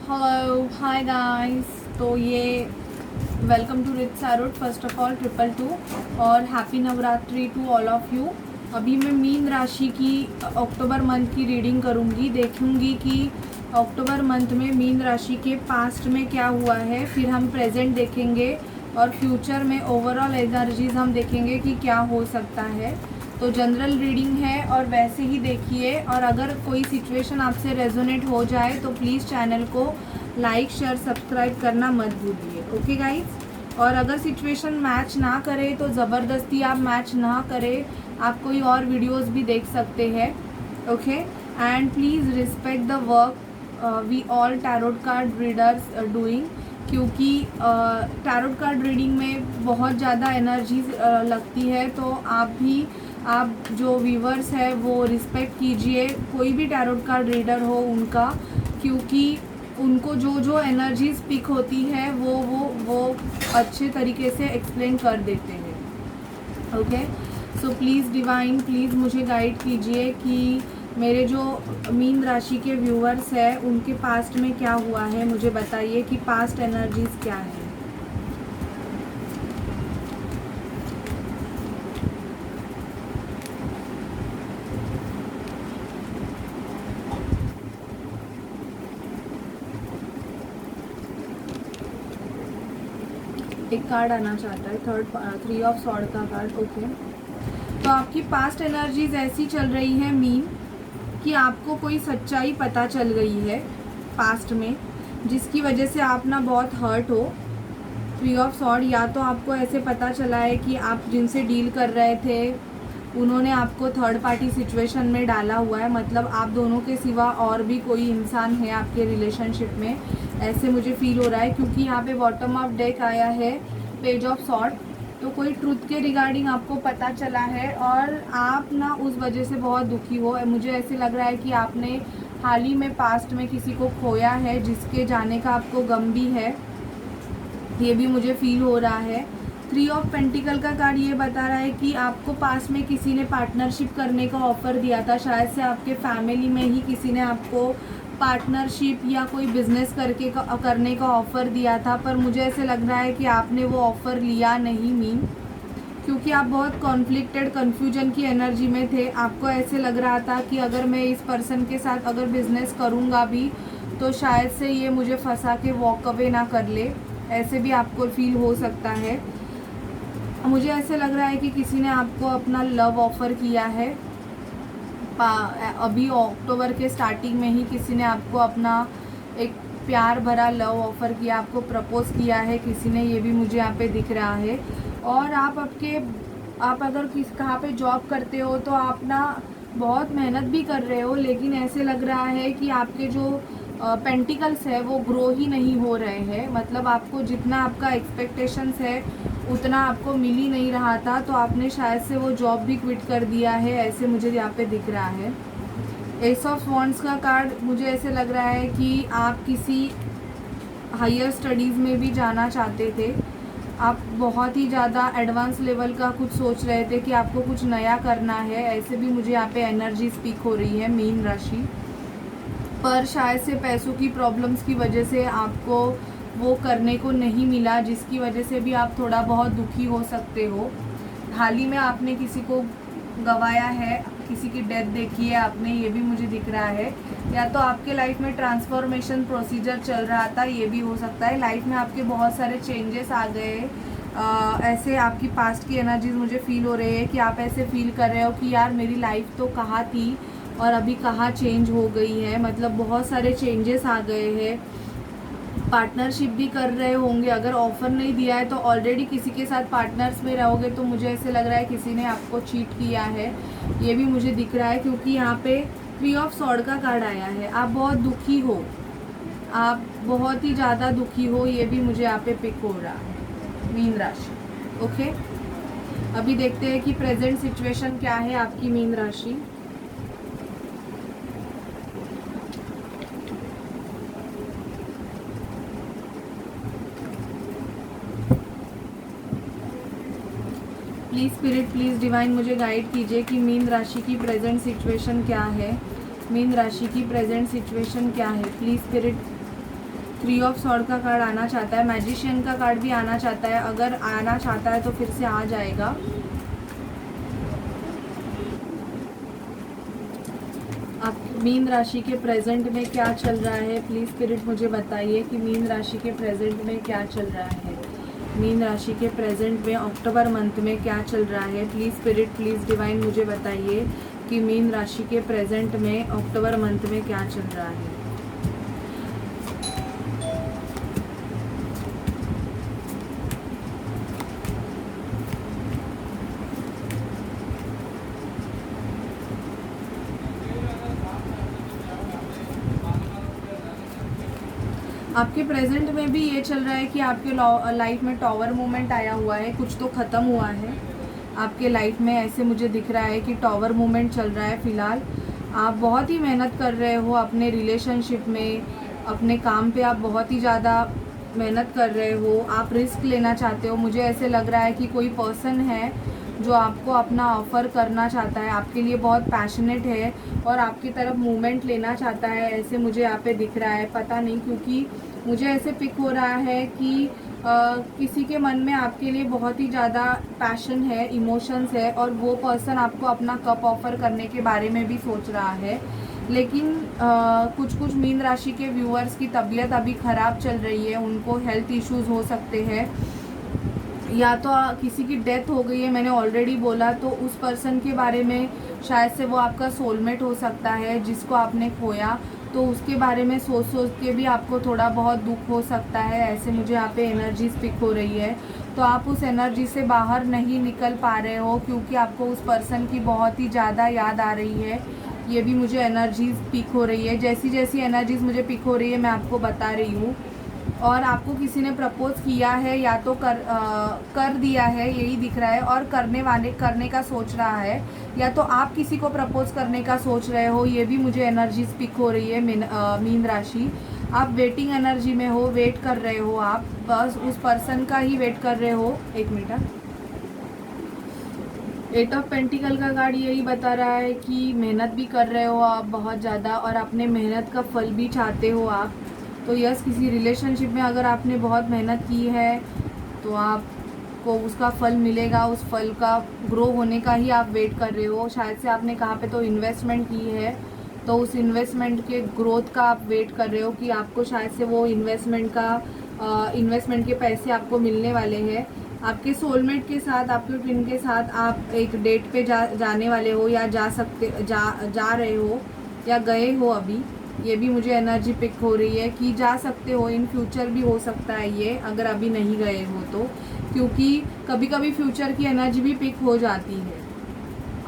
Hello hi guys. तो ये welcome to rich tarot. First of all 222 और happy Navratri to all of you. अभी मैं मीन राशि की अक्टूबर मंथ की रीडिंग करूँगी, देखूँगी कि अक्टूबर मंथ में मीन राशि के पास्ट में क्या हुआ है, फिर हम प्रेजेंट देखेंगे और फ्यूचर में ओवरऑल एनर्जीज हम देखेंगे कि क्या हो सकता है। तो जनरल रीडिंग है और वैसे ही देखिए, और अगर कोई सिचुएशन आपसे रेजोनेट हो जाए तो प्लीज़ चैनल को लाइक शेयर सब्सक्राइब करना मत भूलिए। Okay guys. और अगर सिचुएशन मैच ना करे तो ज़बरदस्ती आप मैच ना करें, आप कोई और वीडियोस भी देख सकते हैं। Okay, and please respect the work we all tarot card readers doing, क्योंकि टैरोट कार्ड रीडिंग में बहुत ज़्यादा एनर्जी लगती है। तो आप जो व्यूवर्स है वो रिस्पेक्ट कीजिए, कोई भी टैरोट कार्ड रीडर हो उनका, क्योंकि उनको जो एनर्जी स्पीक होती है वो अच्छे तरीके से एक्सप्लेन कर देते हैं। Okay, so please divine please मुझे गाइड कीजिए कि मेरे जो मीन राशि के व्यूवर्स हैं उनके पास्ट में क्या हुआ है, मुझे बताइए कि पास्ट एनर्जीज क्या है। एक कार्ड आना चाहता है, 3 ऑफ सॉर्ड का कार्ड। ओके, तो आपकी पास्ट एनर्जीज ऐसी चल रही है मीन कि आपको कोई सच्चाई पता चल गई है पास्ट में, जिसकी वजह से आप ना बहुत हर्ट हो। 3 ऑफ सॉर्ड, या तो आपको ऐसे पता चला है कि आप जिनसे डील कर रहे थे उन्होंने आपको थर्ड पार्टी सिचुएशन में डाला हुआ है, मतलब आप दोनों के सिवा और भी कोई इंसान है आपके रिलेशनशिप में, ऐसे मुझे फील हो रहा है। क्योंकि यहाँ पे बॉटम ऑफ डेक आया है पेज ऑफ सॉर्ड, तो कोई ट्रुथ के रिगार्डिंग आपको पता चला है और आप ना उस वजह से बहुत दुखी हो। मुझे ऐसे लग रहा है कि आपने हाल ही में पास्ट में किसी को खोया है, जिसके जाने का आपको गम भी है, ये भी मुझे फील हो रहा है। 3 ऑफ पेंटिकल का कार्ड ये बता रहा है कि आपको पास में किसी ने पार्टनरशिप करने का ऑफ़र दिया था, शायद से आपके फैमिली में ही किसी ने आपको पार्टनरशिप या कोई बिजनेस करने का ऑफ़र दिया था, पर मुझे ऐसे लग रहा है कि आपने वो ऑफ़र लिया नहीं मीन, क्योंकि आप बहुत कॉन्फ्लिक्टेड कन्फ्यूजन की एनर्जी में थे। आपको ऐसे लग रहा था कि अगर मैं इस पर्सन के साथ अगर बिज़नेस करूँगा भी तो शायद से ये मुझे फंसा के वॉक अवे ना कर ले, ऐसे भी आपको फील हो सकता है। मुझे ऐसे लग रहा है कि किसी ने आपको अपना लव ऑफ़र किया है, अभी अक्टूबर के स्टार्टिंग में ही किसी ने आपको अपना एक प्यार भरा लव ऑफ़र किया, आपको प्रपोज़ किया है किसी ने, ये भी मुझे यहाँ पे दिख रहा है। और आप अगर कहाँ पे जॉब करते हो तो आप ना बहुत मेहनत भी कर रहे हो, लेकिन ऐसे लग रहा है कि आपके जो पेंटिकल्स है वो ग्रो ही नहीं हो रहे हैं, मतलब आपको जितना आपका एक्सपेक्टेशंस है उतना आपको मिल ही नहीं रहा था, तो आपने शायद से वो जॉब भी क्विट कर दिया है, ऐसे मुझे यहाँ पे दिख रहा है। एस ऑफ वॉन्ड्स का कार्ड, मुझे ऐसे लग रहा है कि आप किसी हायर स्टडीज़ में भी जाना चाहते थे, आप बहुत ही ज़्यादा एडवांस लेवल का कुछ सोच रहे थे कि आपको कुछ नया करना है, ऐसे भी मुझे यहाँ पे एनर्जी स्पीक हो रही है मीन राशि। पर शायद से पैसों की प्रॉब्लम्स की वजह से आपको वो करने को नहीं मिला, जिसकी वजह से भी आप थोड़ा बहुत दुखी हो सकते हो। हाल ही में आपने किसी को गंवाया है, किसी की डेथ देखी है आपने, ये भी मुझे दिख रहा है। या तो आपके लाइफ में ट्रांसफॉर्मेशन प्रोसीजर चल रहा था, ये भी हो सकता है। लाइफ में आपके बहुत सारे चेंजेस आ गए, ऐसे आपकी पास्ट की एनर्जीज मुझे फील हो रही है कि आप ऐसे फील कर रहे हो कि यार मेरी लाइफ तो कहाँ थी और अभी कहाँ चेंज हो गई है, मतलब बहुत सारे चेंजेस आ गए हैं। पार्टनरशिप भी कर रहे होंगे, अगर ऑफ़र नहीं दिया है तो ऑलरेडी किसी के साथ पार्टनर्स में रहोगे, तो मुझे ऐसे लग रहा है किसी ने आपको चीट किया है, ये भी मुझे दिख रहा है। क्योंकि यहाँ पे 3 ऑफ सॉर्ड का कार्ड आया है, आप बहुत दुखी हो, आप बहुत ही ज़्यादा दुखी हो, ये भी मुझे यहाँ पे पिक हो रहा है मीन राशि। ओके, अभी देखते हैं कि प्रेजेंट सिचुएशन क्या है आपकी मीन राशि। प्लीज़ स्पिरिट प्लीज़ डिवाइन मुझे गाइड कीजिए कि मीन राशि की प्रेजेंट सिचुएशन क्या है, मीन राशि की प्रेजेंट सिचुएशन क्या है। प्लीज़ स्पिरिट 3 ऑफ सॉर्ड का कार्ड आना चाहता है, मैजिशियन का कार्ड भी आना चाहता है। अगर आना चाहता है तो फिर से आ जाएगा। आप मीन राशि के प्रेजेंट में क्या चल रहा है, प्लीज़ स्पिरिट मुझे बताइए कि मीन राशि के प्रेजेंट में क्या चल रहा है। मीन राशि के प्रेजेंट में अक्टूबर मंथ में क्या चल रहा है, प्लीज़ स्पिरिट प्लीज़ डिवाइन मुझे बताइए कि मीन राशि के प्रेजेंट में अक्टूबर मंथ में क्या चल रहा है। आपके प्रेजेंट में भी ये चल रहा है कि आपके लाइफ में टॉवर मूवमेंट आया हुआ है, कुछ तो ख़त्म हुआ है आपके लाइफ में। ऐसे मुझे दिख रहा है कि टॉवर मूवमेंट चल रहा है फ़िलहाल। आप बहुत ही मेहनत कर रहे हो अपने रिलेशनशिप में, अपने काम पे आप बहुत ही ज़्यादा मेहनत कर रहे हो, आप रिस्क लेना चाहते हो। मुझे ऐसे लग रहा है कि कोई पर्सन है जो आपको अपना ऑफ़र करना चाहता है, आपके लिए बहुत पैशनेट है और आपकी तरफ मूवमेंट लेना चाहता है, ऐसे मुझे यहाँ पे दिख रहा है। पता नहीं, क्योंकि मुझे ऐसे पिक हो रहा है कि किसी के मन में आपके लिए बहुत ही ज़्यादा पैशन है, इमोशंस है, और वो पर्सन आपको अपना कप ऑफ़र करने के बारे में भी सोच रहा है। लेकिन कुछ मीन राशि के व्यूअर्स की तबीयत अभी ख़राब चल रही है, उनको हेल्थ इश्यूज़ हो सकते हैं, या तो किसी की डेथ हो गई है, मैंने ऑलरेडी बोला। तो उस पर्सन के बारे में शायद से वो आपका सोलमेट हो सकता है जिसको आपने खोया, तो उसके बारे में सोच के भी आपको थोड़ा बहुत दुख हो सकता है। ऐसे मुझे यहाँ पे एनर्जी पिक हो रही है। तो आप उस एनर्जी से बाहर नहीं निकल पा रहे हो क्योंकि आपको उस पर्सन की बहुत ही ज़्यादा याद आ रही है। ये भी मुझे एनर्जीज़ पिक हो रही है। जैसी जैसी एनर्जीज़ मुझे पिक हो रही है मैं आपको बता रही हूँ। और आपको किसी ने प्रपोज किया है या तो कर दिया है, यही दिख रहा है, और करने का सोच रहा है, या तो आप किसी को प्रपोज करने का सोच रहे हो। ये भी मुझे एनर्जी पिक हो रही है। मीन राशि, आप वेटिंग एनर्जी में हो, वेट कर रहे हो, आप बस उस पर्सन का ही वेट कर रहे हो। एक मिनट। 8 ऑफ पेंटिकल का कार्ड यही बता रहा है कि मेहनत भी कर रहे हो आप बहुत ज़्यादा, और अपने मेहनत का फल भी चाहते हो आप। तो यस, किसी रिलेशनशिप में अगर आपने बहुत मेहनत की है तो आपको उसका फल मिलेगा। उस फल का ग्रो होने का ही आप वेट कर रहे हो। शायद से आपने कहाँ पे तो इन्वेस्टमेंट की है, तो उस इन्वेस्टमेंट के ग्रोथ का आप वेट कर रहे हो कि आपको शायद से वो इन्वेस्टमेंट के पैसे आपको मिलने वाले हैं। आपके सोलमेट के साथ, आपके ट्विन के साथ आप एक डेट पे जाने वाले हो, या जा रहे हो, या गए हो अभी। ये भी मुझे एनर्जी पिक हो रही है कि जा सकते हो, इन फ्यूचर भी हो सकता है ये, अगर अभी नहीं गए हो तो, क्योंकि कभी कभी फ्यूचर की एनर्जी भी पिक हो जाती है।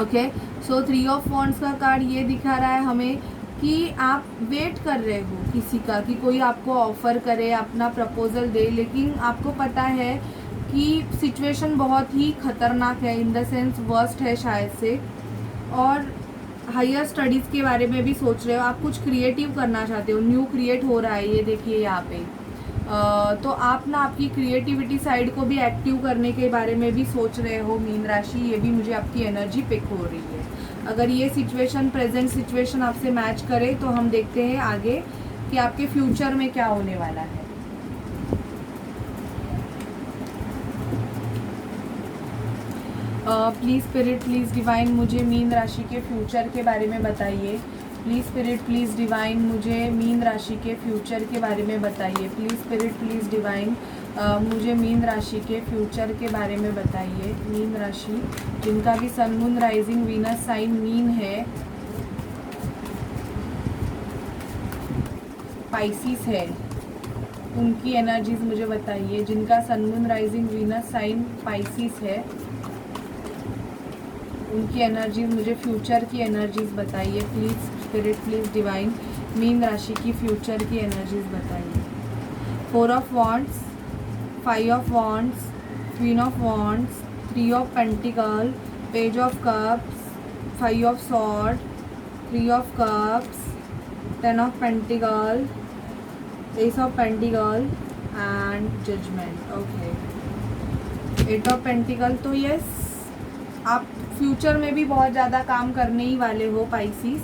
ओके, सो 3 ऑफ वॉन्ड्स का कार्ड ये दिखा रहा है हमें कि आप वेट कर रहे हो किसी का, कि कोई आपको ऑफ़र करे, अपना प्रपोज़ल दे, लेकिन आपको पता है कि सिचुएशन बहुत ही ख़तरनाक है, इन द सेंस वर्स्ट है शायद से। और हायर स्टडीज़ के बारे में भी सोच रहे हो, आप कुछ क्रिएटिव करना चाहते हो, न्यू क्रिएट हो रहा है, ये देखिए यहाँ पे। तो आप ना आपकी क्रिएटिविटी साइड को भी एक्टिव करने के बारे में भी सोच रहे हो मीन राशि। ये भी मुझे आपकी एनर्जी पिक हो रही है। अगर ये सिचुएशन, प्रेजेंट सिचुएशन आपसे मैच करे तो हम देखते हैं आगे कि आपके फ्यूचर में क्या होने वाला है। प्लीज़ स्पिरिट प्लीज़ डिवाइन मुझे मीन राशि के फ्यूचर के बारे में बताइए। प्लीज़ स्पिरिट प्लीज़ डिवाइन मुझे मीन राशि के फ्यूचर के बारे में बताइए। प्लीज़ स्पिरिट प्लीज़ डिवाइन मुझे मीन राशि के फ्यूचर के बारे में बताइए। मीन राशि, जिनका भी sun moon rising Venus sign मीन है, पाइसिस है, उनकी एनर्जीज मुझे बताइए। जिनका sun moon rising Venus sign Pisces है, उनकी एनर्जीज मुझे फ्यूचर की एनर्जीज बताइए। प्लीज़ स्पिरिट प्लीज़ डिवाइन मीन राशि की फ्यूचर की एनर्जीज बताइए। 4 of wands, 5 of wands, queen of wands, 3 of pentacle, page of cups, 5 of sword, 3 of cups, 10 of pentacle, ace of pentacle and judgement. Okay, 8 of pentacle. तो yes, आप future में भी बहुत ज़्यादा काम करने ही वाले हो पाइसिस।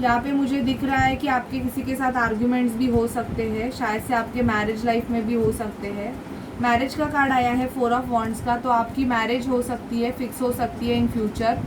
यहाँ पे मुझे दिख रहा है कि आपके किसी के साथ आर्ग्यूमेंट्स भी हो सकते हैं, शायद से आपके मैरिज लाइफ में भी हो सकते हैं। मैरिज का कार्ड आया है 4 ऑफ वॉन्ड्स का, तो आपकी मैरिज हो सकती है, फिक्स हो सकती है इन फ्यूचर,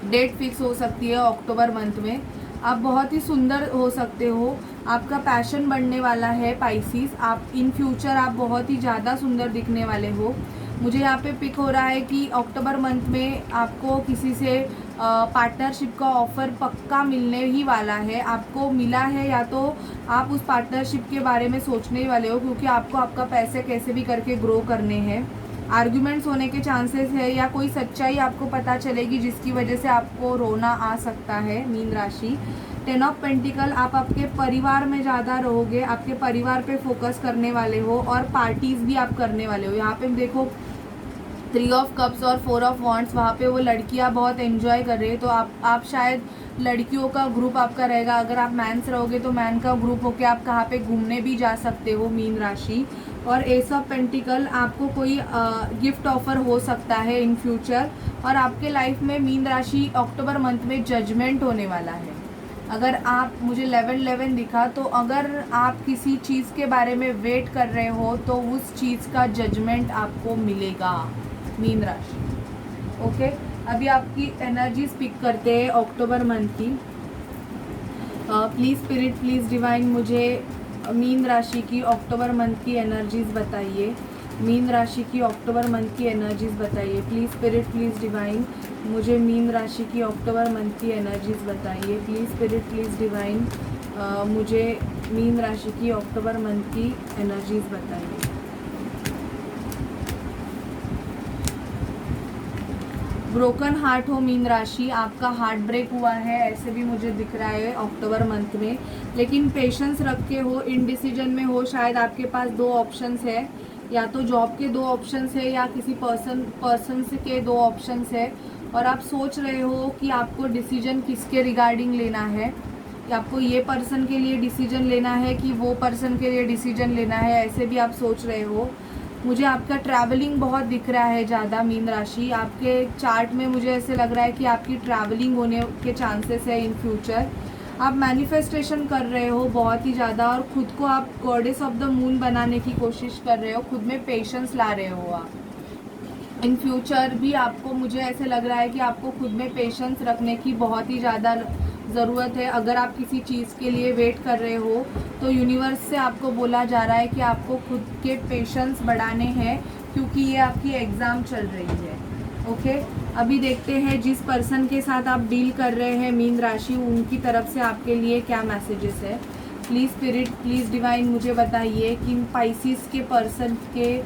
डेट फिक्स हो सकती है अक्टूबर मंथ में। आप बहुत ही सुंदर हो सकते हो, आपका पैशन बढ़ने वाला है पाइसिस, आप इन फ्यूचर आप बहुत ही ज़्यादा सुंदर दिखने वाले हो। मुझे यहाँ पे पिक हो रहा है कि अक्टूबर मंथ में आपको किसी से पार्टनरशिप का ऑफ़र पक्का मिलने ही वाला है। आपको मिला है या तो आप उस पार्टनरशिप के बारे में सोचने ही वाले हो, क्योंकि आपको आपका पैसे कैसे भी करके ग्रो करने हैं। आर्ग्यूमेंट्स होने के चांसेस है या कोई सच्चाई आपको पता चलेगी जिसकी वजह से आपको रोना आ सकता है मीन राशि। 10 ऑफ पेंटिकल, आप आपके परिवार में ज़्यादा रहोगे, आपके परिवार पे फोकस करने वाले हो और पार्टीज़ भी आप करने वाले हो। यहाँ पे देखो 3 ऑफ कप्स और 4 ऑफ वॉन्ड्स, वहाँ पे वो लड़कियाँ बहुत एंजॉय कर रही है, तो आप शायद लड़कियों का ग्रुप आपका रहेगा। अगर आप मैंस रहोगे तो मैन का ग्रुप होके आप कहाँ पे घूमने भी जा सकते हो मीन राशि। और एस ऑफ पेंटिकल, आपको कोई गिफ्ट ऑफर हो सकता है इन फ्यूचर। और आपके लाइफ में मीन राशि अक्टूबर मंथ में जजमेंट होने वाला है। अगर आप, मुझे 11-11 दिखा, तो अगर आप किसी चीज़ के बारे में वेट कर रहे हो तो उस चीज़ का जजमेंट आपको मिलेगा मीन राशि। ओके, अभी आपकी एनर्जीज पिक करते हैं अक्टूबर मंथ की। प्लीज़ स्पिरिट, प्लीज़ डिवाइन, मुझे मीन राशि की अक्टूबर मंथ की एनर्जीज बताइए। मीन राशि की अक्टूबर मंथ की एनर्जीज बताइए। प्लीज़ स्पिरिट, प्लीज़ डिवाइन, मुझे मीन राशि की अक्टूबर मंथ की एनर्जीज बताइए। प्लीज़ स्पिरिट, प्लीज़ डिवाइन, मुझे मीन राशि की अक्टूबर मंथ की एनर्जीज बताइए। ब्रोकन हार्ट हो मीन राशि, आपका हार्ट ब्रेक हुआ है ऐसे भी मुझे दिख रहा है अक्टूबर मंथ में, लेकिन पेशेंस रख के हो, इनडिसीजन में हो। शायद आपके पास 2 ऑप्शंस है, या तो जॉब के 2 ऑप्शंस है या किसी पर्सन के 2 ऑप्शंस है, और आप सोच रहे हो कि आपको डिसीजन किसके रिगार्डिंग लेना है, कि आपको ये पर्सन के लिए डिसीजन लेना है कि वो पर्सन के लिए डिसीजन लेना है, ऐसे भी आप सोच रहे हो। मुझे आपका ट्रैवलिंग बहुत दिख रहा है ज़्यादा मीन राशि, आपके चार्ट में मुझे ऐसे लग रहा है कि आपकी ट्रैवलिंग होने के चांसेस है इन फ्यूचर। आप मैनिफेस्टेशन कर रहे हो बहुत ही ज़्यादा, और खुद को आप गॉडेस ऑफ द मून बनाने की कोशिश कर रहे हो, खुद में पेशेंस ला रहे हो आप। इन फ्यूचर भी आपको, मुझे ऐसे लग रहा है कि आपको खुद में पेशेंस रखने की बहुत ही ज़्यादा ज़रूरत है। अगर आप किसी चीज़ के लिए वेट कर रहे हो तो यूनिवर्स से आपको बोला जा रहा है कि आपको खुद के पेशेंस बढ़ाने हैं, क्योंकि ये आपकी एग्ज़ाम चल रही है। ओके, अभी देखते हैं जिस पर्सन के साथ आप डील कर रहे हैं मीन राशि, उनकी तरफ से आपके लिए क्या मैसेजेस है। प्लीज़ स्पिरिट, प्लीज़ डिवाइन, मुझे बताइए कि पाइसिस के पर्सन के,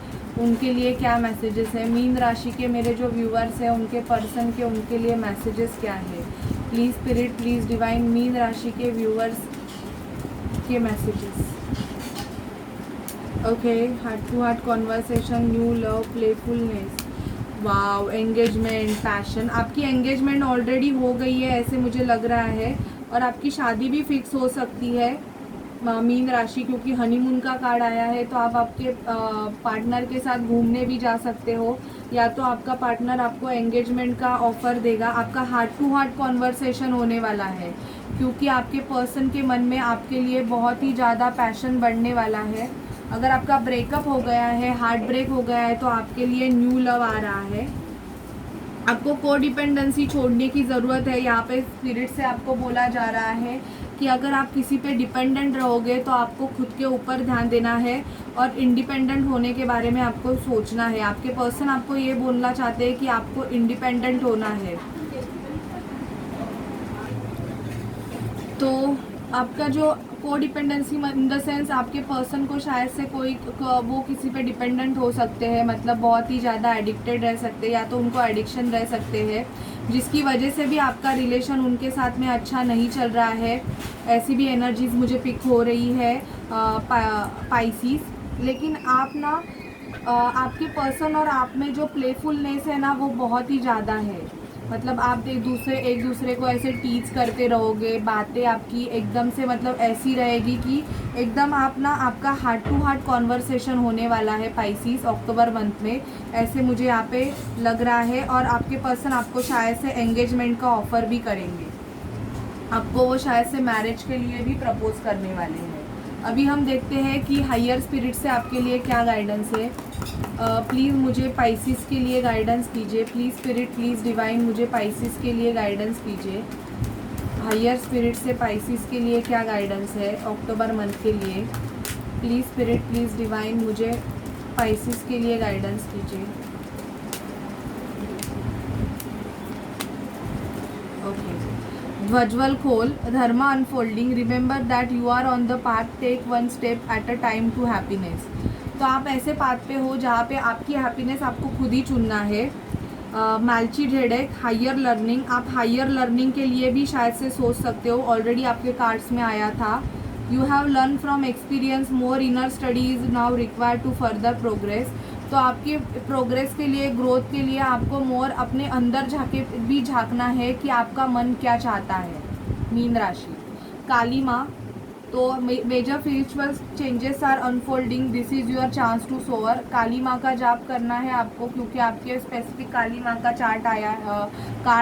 उनके लिए क्या मैसेजेस है। मीन राशि के मेरे जो व्यूअर्स हैं उनके पर्सन के, उनके लिए मैसेजेस क्या है। प्लीज़ स्पिरिट, प्लीज़ डिवाइन, मीन राशि के व्यूअर्स के messages. Okay, heart to heart conversation, new love, playfulness, wow, engagement, passion. आपकी एंगेजमेंट ऑलरेडी हो गई है ऐसे मुझे लग रहा है, और आपकी शादी भी फिक्स हो सकती है मीन राशि, क्योंकि हनीमून का कार्ड आया है। तो आप आपके पार्टनर के साथ घूमने भी जा सकते हो, या तो आपका पार्टनर आपको एंगेजमेंट का ऑफ़र देगा। आपका हार्ट टू हार्ट कॉन्वर्सेशन होने वाला है, क्योंकि आपके पर्सन के मन में आपके लिए बहुत ही ज़्यादा पैशन बढ़ने वाला है। अगर आपका ब्रेकअप हो गया है, हार्ट ब्रेक हो गया है, तो आपके लिए न्यू लव आ रहा है। आपको को डिपेंडेंसी छोड़ने की ज़रूरत है। यहाँ पे स्पिरिट से आपको बोला जा रहा है कि अगर आप किसी पे डिपेंडेंट रहोगे तो आपको खुद के ऊपर ध्यान देना है और इंडिपेंडेंट होने के बारे में आपको सोचना है। आपके पर्सन आपको ये बोलना चाहते हैं कि आपको इंडिपेंडेंट होना है। तो आपका जो को डिपेंडेंसी इन द सेंस, आपके पर्सन को शायद से कोई वो किसी पे डिपेंडेंट हो सकते हैं, मतलब बहुत ही ज़्यादा एडिक्टेड रह सकते हैं, या तो उनको एडिक्शन रह सकते हैं, जिसकी वजह से भी आपका रिलेशन उनके साथ में अच्छा नहीं चल रहा है। ऐसी भी एनर्जीज मुझे पिक हो रही है पाइसिस। लेकिन आप ना आपके पर्सन और आप में जो प्लेफुलनेस है ना, वो बहुत ही ज़्यादा है। मतलब आप एक दूसरे को ऐसे टीच करते रहोगे, बातें आपकी एकदम से मतलब ऐसी रहेगी कि एकदम आप ना, आपका हार्ट टू हार्ट कॉन्वर्सेशन होने वाला है पाइसिस अक्टूबर मंथ में, ऐसे मुझे यहाँ पे लग रहा है। और आपके पर्सन आपको शायद से एंगेजमेंट का ऑफ़र भी करेंगे। आपको वो शायद से मैरिज के लिए भी प्रपोज करने वाले हैं। अभी हम देखते हैं कि हायर स्पिरिट से आपके लिए क्या गाइडेंस है। प्लीज़ मुझे पाइसिस के लिए गाइडेंस कीजिए। प्लीज़ स्पिरिट, प्लीज़ डिवाइन, मुझे पाइसिस के लिए गाइडेंस कीजिए। हायर स्पिरिट से पाइसिस के लिए क्या गाइडेंस है अक्टूबर मंथ के लिए। प्लीज़ स्पिरिट, प्लीज़ डिवाइन, मुझे पाइसिस के लिए गाइडेंस कीजिए। ओके, ध्वजवल खोल, dharma unfolding, remember that you are on the path, take one step at a time to happiness. तो आप ऐसे पाथ पे हो जहाँ पे आपकी हैप्पीनेस आपको खुद ही चुनना है। मैल्चीडेडेक, हायर लर्निंग, आप हायर लर्निंग के लिए भी शायद से सोच सकते हो, ऑलरेडी आपके कार्ड्स में आया था। You have learn from experience, more inner study is now required to further progress. तो आपके प्रोग्रेस के लिए, ग्रोथ के लिए आपको मोर अपने अंदर झाके भी झांकना है कि आपका मन क्या चाहता है। मीन राशि, काली माँ, तो major spiritual changes are unfolding, this is your chance to soar. Kali माँ का जाप करना है आपको, क्योंकि आपके स्पेसिफिक काली माँ का कार्ड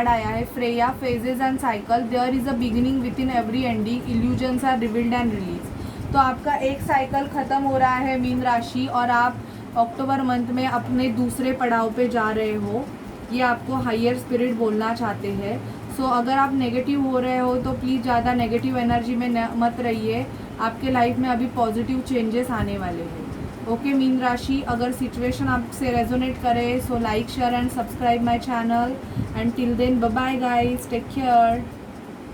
आया है। Freya, phases and cycle, there is a beginning within every ending, illusions are revealed and release. तो आपका एक साइकिल ख़त्म हो रहा है मीन राशि, और आप अक्टूबर मंथ में अपने दूसरे पड़ाव पे जा रहे हो, ये आपको हायर स्पिरिट बोलना चाहते हैं। सो अगर आप नेगेटिव हो रहे हो तो प्लीज़ ज़्यादा नेगेटिव एनर्जी में मत रहिए, आपके लाइफ में अभी पॉजिटिव चेंजेस आने वाले हैं। ओके मीन राशि, अगर सिचुएशन आपसे रेजोनेट करे so like, share and subscribe my channel, and till then bye bye guys, take care.